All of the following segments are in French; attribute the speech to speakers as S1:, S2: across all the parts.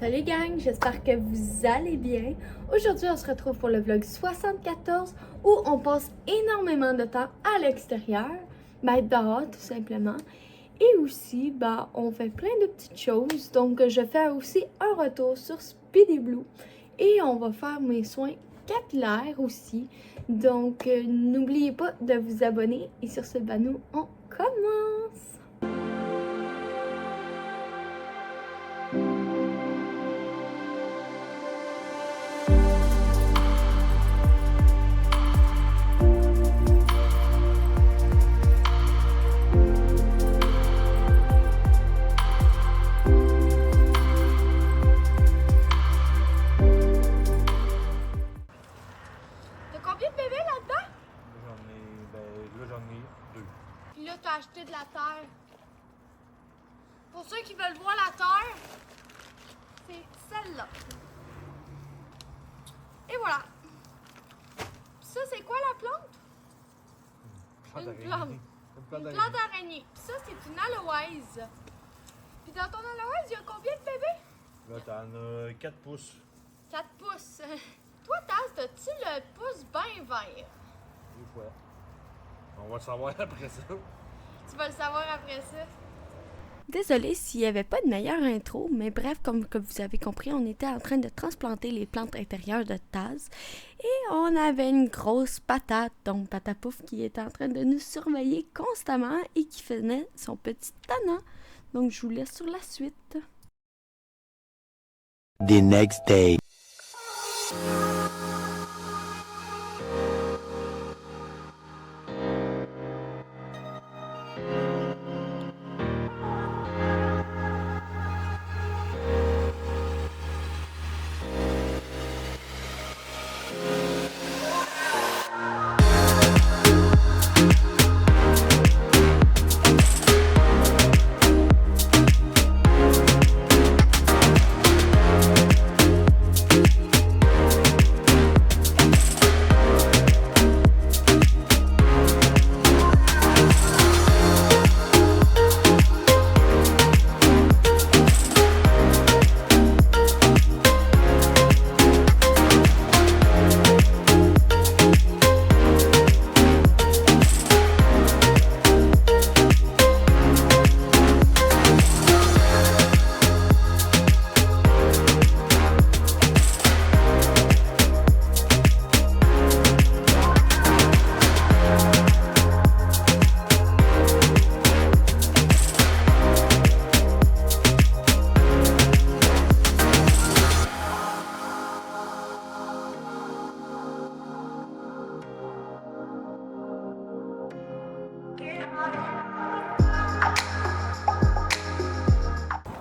S1: Salut gang, j'espère que vous allez bien. Aujourd'hui, on se retrouve pour le vlog 74 où on passe énormément de temps à l'extérieur, dehors tout simplement. Et aussi, on fait plein de petites choses. Donc, je fais aussi un retour sur Speedy Blue et on va faire mes soins capillaires aussi. Donc, n'oubliez pas de vous abonner. Et sur ce, nous, on commence! T'as acheté de la terre. Pour ceux qui veulent voir la terre, c'est celle-là. Et voilà. Ça, c'est quoi la plante? Une plante d'araignée. Puis ça, c'est une aloèse. Puis dans ton aloèse, il y a combien de bébés?
S2: Là, t'en as 4 pouces.
S1: 4 pouces. Toi, Taz, t'as-tu le pouce bien vert?
S2: Des fois. On va le savoir après ça.
S1: Tu vas le savoir après ça.
S3: Désolée s'il n'y avait pas de meilleure intro, mais bref, comme vous avez compris, on était en train de transplanter les plantes intérieures de Taz et on avait une grosse patate, donc Patapouf, qui était en train de nous surveiller constamment et qui faisait son petit tannant. Donc je vous laisse sur la suite.
S4: The next day.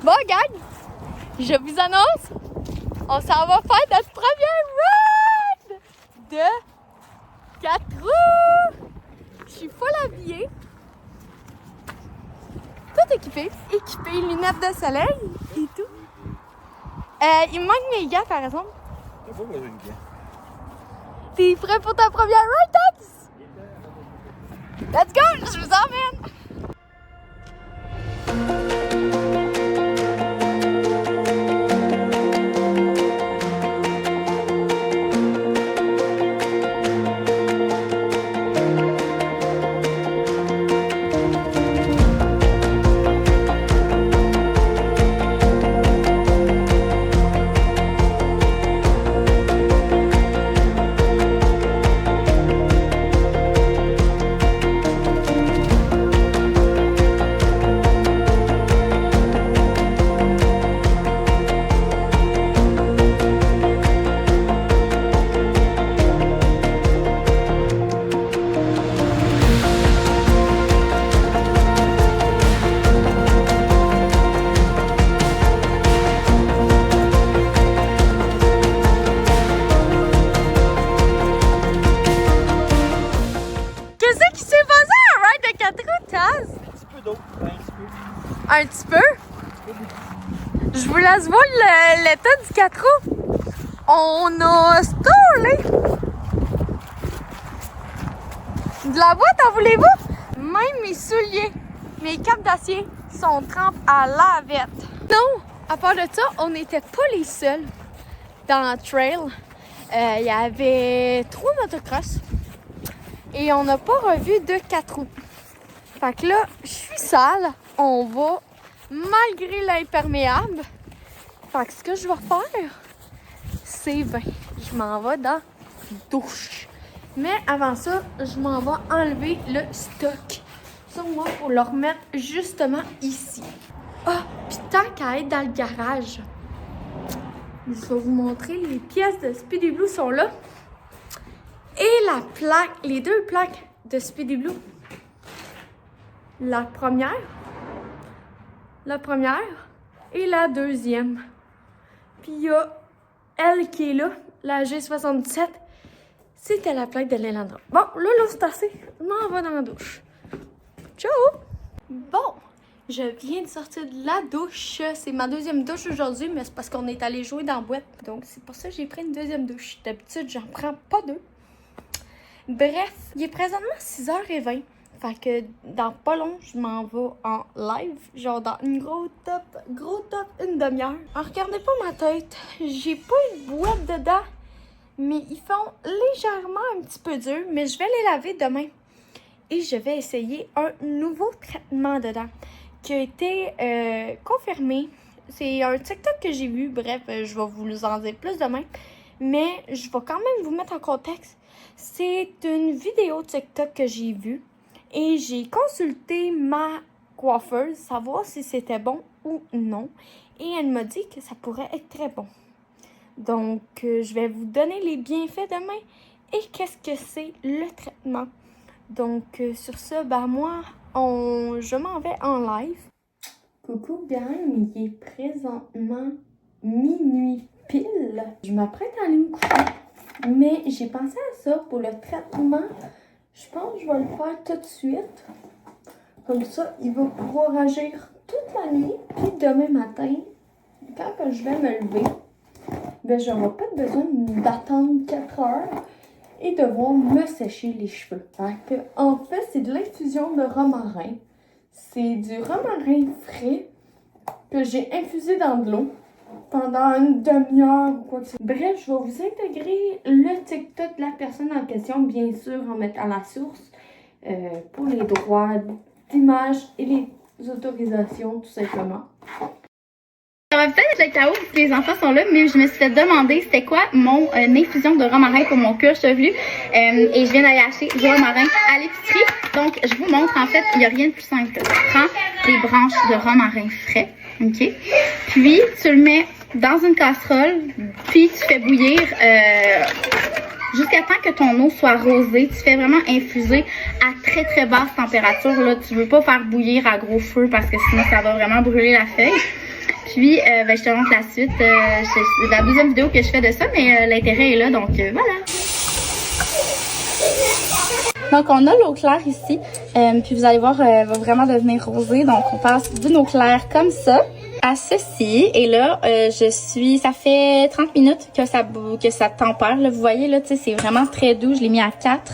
S1: Bon, gang, je vous annonce, on s'en va faire notre premier ride de 4 roues. Je suis full habillée, tout équipé, lunettes de soleil et tout. Il me manque mes gants, par exemple.
S2: C'est pas moi, j'ai une gants.
S1: T'es prêt pour ta première ride, Tax? Let's go, je vous emmène. Un petit peu. Je vous laisse voir l'état du 4 roues. On a stolé. De la boîte, en voulez-vous? Même mes souliers, mes capes d'acier sont trempés à lavette. Non, À part de ça, on n'était pas les seuls dans la trail. Il y avait 3 motocross et on n'a pas revu de 4 roues. Fait que là, je suis sale. On va malgré l'imperméable. Fait que ce que je vais faire, c'est je m'en vais dans la douche. Mais avant ça, je m'en vais enlever le stock sur moi pour le remettre justement ici. Ah, puis tant qu'à être dans le garage, je vais vous montrer, les pièces de Speedy Blue sont là. Et la plaque, les 2 plaques de Speedy Blue. La première et la deuxième. Puis il y a elle qui est là, la G77. C'était la plaque de Lelandra. Bon, là, c'est assez. Je m'en vais dans la douche. Ciao! Bon, je viens de sortir de la douche. C'est ma deuxième douche aujourd'hui, mais c'est parce qu'on est allé jouer dans la boîte. Donc, c'est pour ça que j'ai pris une deuxième douche. D'habitude, j'en prends pas 2. Bref, il est présentement 6h20. Fait que dans pas long, je m'en vais en live. Genre dans une gros top, une demi-heure. Alors, regardez pas ma tête. J'ai pas une boîte dedans. Mais ils font légèrement un petit peu dur. Mais je vais les laver demain. Et je vais essayer un nouveau traitement dedans. Qui a été confirmé. C'est un TikTok que j'ai vu. Bref, je vais vous en dire plus demain. Mais je vais quand même vous mettre en contexte. C'est une vidéo TikTok que j'ai vue. Et j'ai consulté ma coiffeuse, savoir si c'était bon ou non. Et elle m'a dit que ça pourrait être très bon. Donc, je vais vous donner les bienfaits demain et qu'est-ce que c'est le traitement. Donc, sur ce, moi, je m'en vais en live. Coucou gang, il est présentement minuit pile. Je m'apprête à aller me coucher. Mais j'ai pensé à ça pour le traitement. Je pense que je vais le faire tout de suite. Comme ça, il va pouvoir agir toute la nuit. Puis demain matin, quand je vais me lever, je n'aurai pas besoin d'attendre 4 heures et devoir me sécher les cheveux. En fait, c'est de l'infusion de romarin. C'est du romarin frais que j'ai infusé dans de l'eau pendant une demi-heure ou quoi que ce soit. Bref, je vais vous intégrer le TikTok de la personne en question, bien sûr, en mettant la source pour les droits d'image et les autorisations, tout simplement.
S4: Ça va peut-être être le chaos parce que les enfants sont là, mais je me suis fait demander c'était quoi mon infusion de romarin pour mon cuir chevelu. Et je viens d'aller acheter du romarin à l'épicerie. Donc, je vous montre, en fait, il n'y a rien de plus simple. Tu prends des branches de romarin frais, ok? Puis, tu le mets dans une casserole, puis tu fais bouillir jusqu'à temps que ton eau soit rosée. Tu fais vraiment infuser à très très basse température. Là, tu veux pas faire bouillir à gros feu parce que sinon ça va vraiment brûler la feuille. Puis, je te montre la suite. C'est la deuxième vidéo que je fais de ça, mais l'intérêt est là, donc voilà. Donc, on a l'eau claire ici. Puis, vous allez voir, elle va vraiment devenir rosée. Donc, on passe d'une eau claire comme ça à ceci. Et là, ça fait 30 minutes que ça tempère. Là, vous voyez, là, tu sais, c'est vraiment très doux. Je l'ai mis à 4.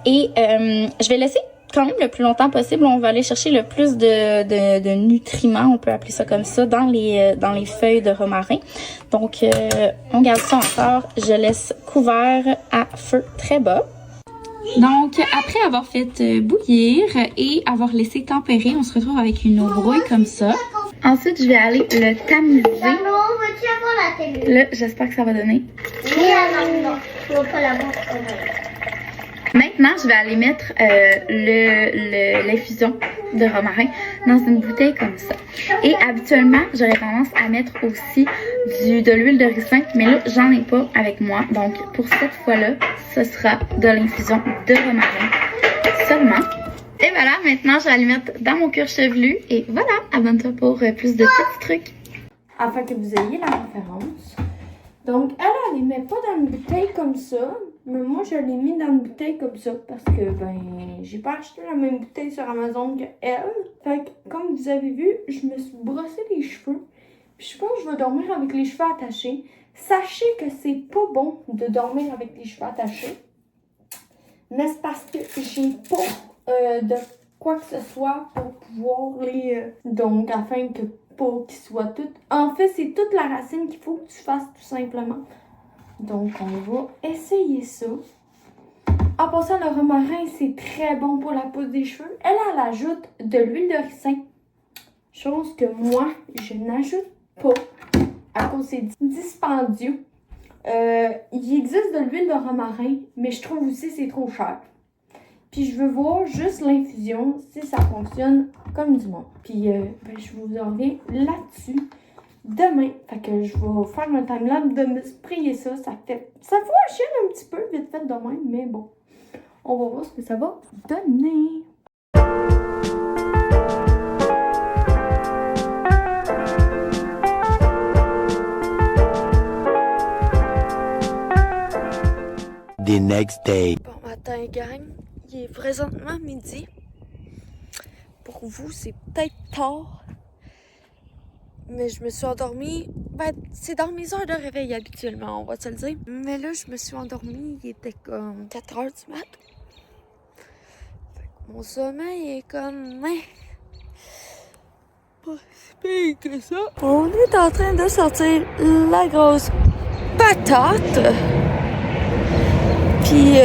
S4: Et je vais laisser quand même le plus longtemps possible. On va aller chercher le plus de nutriments, on peut appeler ça comme ça, dans les feuilles de romarin. Donc, on garde ça encore. Je laisse couvert à feu très bas. Donc, après avoir fait bouillir et avoir laissé tempérer, on se retrouve avec une eau brouille comme ça. Ensuite, je vais aller le tamiser.
S5: Maman, veux-tu avoir la télé?
S4: Là, j'espère que ça va donner.
S5: Oui, non, je ne veux pas la voir.
S4: Maintenant, je vais aller mettre l'infusion de romarin dans une bouteille comme ça. Et habituellement, j'aurais tendance à mettre aussi de l'huile de ricin, mais là, j'en ai pas avec moi. Donc, pour cette fois-là, ce sera de l'infusion de romarin seulement. Et voilà, maintenant, je vais aller mettre dans mon cuir chevelu. Et voilà, abonne-toi pour plus de petits trucs.
S1: Afin que vous ayez la référence. Donc, elle les met pas dans une bouteille comme ça. Mais moi, je l'ai mis dans une bouteille comme ça parce que, j'ai pas acheté la même bouteille sur Amazon que elle. Fait que, comme vous avez vu, je me suis brossé les cheveux. Puis je pense que je vais dormir avec les cheveux attachés. Sachez que c'est pas bon de dormir avec les cheveux attachés. Mais c'est parce que j'ai pas de quoi que ce soit pour pouvoir les... donc, afin que pas qu'il soit tout... En fait, c'est toute la racine qu'il faut que tu fasses tout simplement. Donc, on va essayer ça. En passant, le romarin, c'est très bon pour la pousse des cheveux. Elle ajoute de l'huile de ricin. Chose que moi, je n'ajoute pas à cause c'est dispendieux. Il existe de l'huile de romarin, mais je trouve aussi que c'est trop cher. Puis je veux voir juste l'infusion, si ça fonctionne comme du monde. Puis je vous en reviens là-dessus demain. Fait que je vais faire un timelapse de me sprayer ça. Ça fout la chienne un petit peu, vite fait demain, mais bon. On va voir ce que ça va donner.
S6: The next day.
S3: Bon matin, gang. Il est présentement midi. Pour vous, c'est peut-être tard. Mais je me suis endormie. Ben, c'est dans mes heures de réveil habituellement, on va se le dire. Mais là, je me suis endormie. Il était comme 4 heures du mat'. Mon sommeil est comme... pas si pire que ça. On est en train de sortir la grosse patate. Puis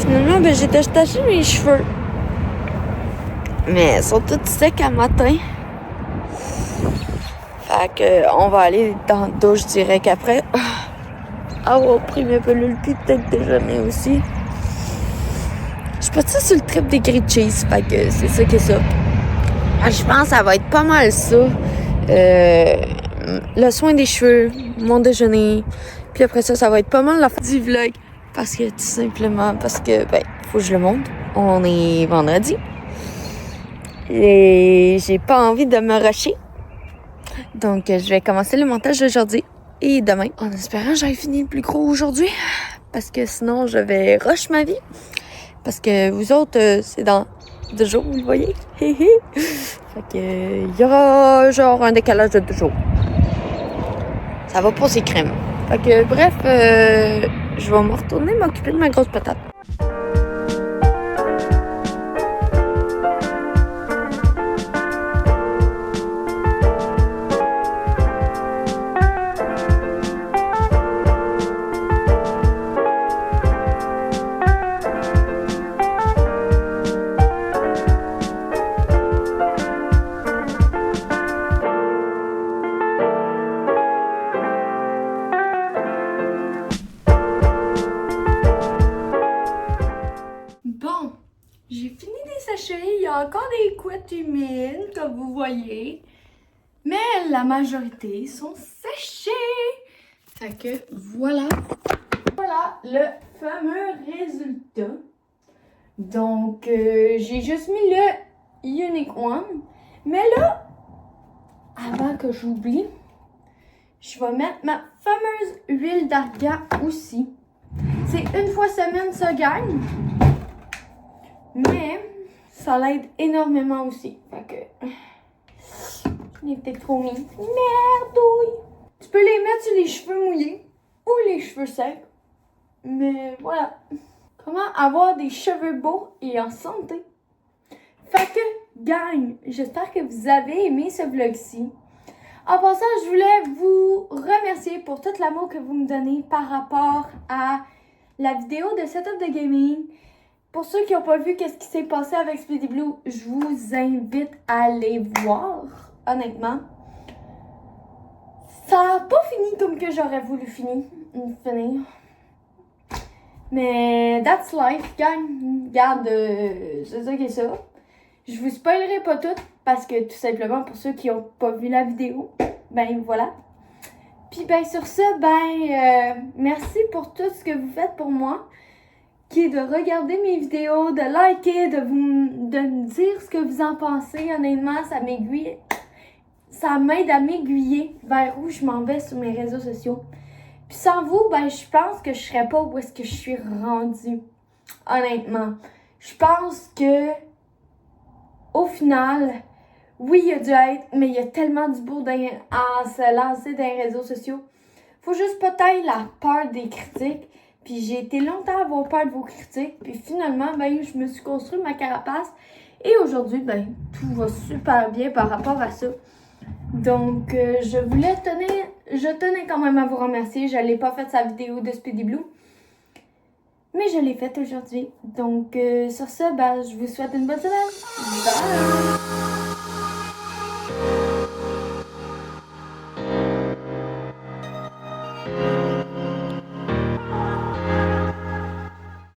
S3: finalement, ben, j'ai détaché mes cheveux. Mais ils sont tous secs à matin. Fait que on va aller dans la douche direct après. Avoir pris mes pelules puis peut-être déjeuner aussi. Je suis partie sur le trip des grilled cheese. Fait que c'est ça que ça. Je pense que ça va être pas mal ça. Le soin des cheveux, mon déjeuner. Puis après ça, ça va être pas mal la fin du vlog. Parce que tout simplement, faut que je le montre. On est vendredi. Et j'ai pas envie de me rusher. Donc, je vais commencer le montage aujourd'hui et demain. En espérant que j'aille fini le plus gros aujourd'hui. Parce que sinon, je vais rush ma vie. Parce que vous autres, c'est dans 2 jours, vous le voyez. Fait que, il y aura genre un décalage de 2 jours. Ça va pour ces crèmes. Fait que, bref, je vais me retourner m'occuper de ma grosse patate.
S1: J'ai fini de sécher, il y a encore des couettes humides, comme vous voyez. Mais la majorité sont séchées. Fait que voilà. Voilà le fameux résultat. Donc, j'ai juste mis le Unique One. Mais là, avant que j'oublie, je vais mettre ma fameuse huile d'argan aussi. C'est une fois semaine, ça gagne. Mais ça l'aide énormément aussi. Fait que je l'ai peut-être trop mis. Merdouille! Tu peux les mettre sur les cheveux mouillés ou les cheveux secs. Mais voilà. Comment avoir des cheveux beaux et en santé? Fait que, gang, j'espère que vous avez aimé ce vlog-ci. En passant, je voulais vous remercier pour tout l'amour que vous me donnez par rapport à la vidéo de setup de gaming. Pour ceux qui n'ont pas vu qu'est-ce qui s'est passé avec Speedy Blue, je vous invite à aller voir, honnêtement. Ça n'a pas fini comme que j'aurais voulu finir. Mais that's life, gang. Regarde, c'est ça qui est ça. Je vous spoilerai pas tout parce que tout simplement pour ceux qui n'ont pas vu la vidéo, ben voilà. Puis ben sur ça, merci pour tout ce que vous faites pour moi. Qui est de regarder mes vidéos, de liker, de me dire ce que vous en pensez. Honnêtement, ça m'aiguille. Ça m'aide à m'aiguiller vers où je m'en vais sur mes réseaux sociaux. Puis sans vous, je pense que je serais pas où est-ce que je suis rendue. Honnêtement. Je pense que au final, oui, il y a du hate, mais il y a tellement du beau à se lancer dans les réseaux sociaux. Faut juste pas tailler la peur des critiques. Puis j'ai été longtemps à avoir peur de vos critiques. Puis finalement, je me suis construit ma carapace. Et aujourd'hui, tout va super bien par rapport à ça. Donc, je tenais quand même à vous remercier. Je n'ai pas fait sa vidéo de Speedy Blue, mais je l'ai faite aujourd'hui. Donc, sur ce, je vous souhaite une bonne semaine. Bye!